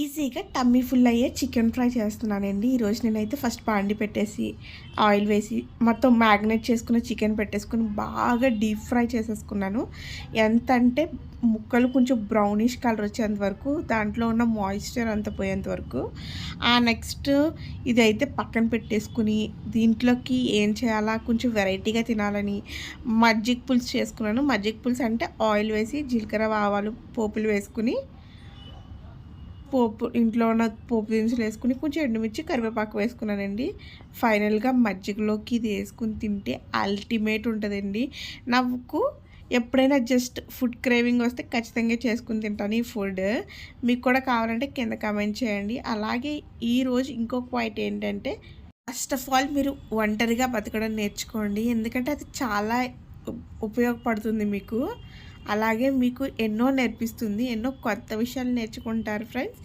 ఈజీగా tummy full అయ్యే chicken fry చేస్తున్నానండి. ఈరోజు నేనైతే ఫస్ట్ బాండి పెట్టేసి, ఆయిల్ వేసి, మొత్తం మ్యాగ్నేట్ చేసుకున్న చికెన్ పెట్టేసుకొని బాగా డీప్ ఫ్రై చేసేసుకున్నాను. ఎంత అంటే ముక్కలు కొంచెం బ్రౌనిష్ కలర్ వచ్చేంత వరకు, దాంట్లో ఉన్న మాయిశ్చర్ అంతా పోయేంత వరకు. నెక్స్ట్ ఇదైతే పక్కన పెట్టేసుకుని, దీంట్లోకి ఏం చేయాలా కొంచెం వెరైటీగా తినాలని మజ్జిగ పులుసు చేసుకున్నాను. మజ్జిగ పులుసు అంటే ఆయిల్ వేసి, జీలకర్ర, ఆవాలు, పోపులు వేసుకుని, ఇంట్లో ఉన్న పోపు దినుసులు వేసుకుని కొంచెం ఎండుమిర్చి కరివేపాకు వేసుకున్నానండి. ఫైనల్గా మజ్జిగలోకి ఇది వేసుకుని తింటే అల్టిమేట్ ఉంటుందండి. నాకు ఎప్పుడైనా జస్ట్ ఫుడ్ క్రేవింగ్ వస్తే ఖచ్చితంగా చేసుకుని తింటాను ఈ ఫుడ్. మీకు కూడా కావాలంటే కింద కామెంట్ చేయండి. అలాగే ఈరోజు ఇంకొక పాయింట్ ఏంటంటే, ఫస్ట్ ఆఫ్ ఆల్ మీరు ఒంటరిగా బతకడం నేర్చుకోండి. ఎందుకంటే అది చాలా ఉపయోగపడుతుంది మీకు. అలాగే మీకు ఎన్నో నేర్పిస్తుంది, ఎన్నో కొత్త విషయాలు నేర్చుకుంటారు ఫ్రెండ్స్.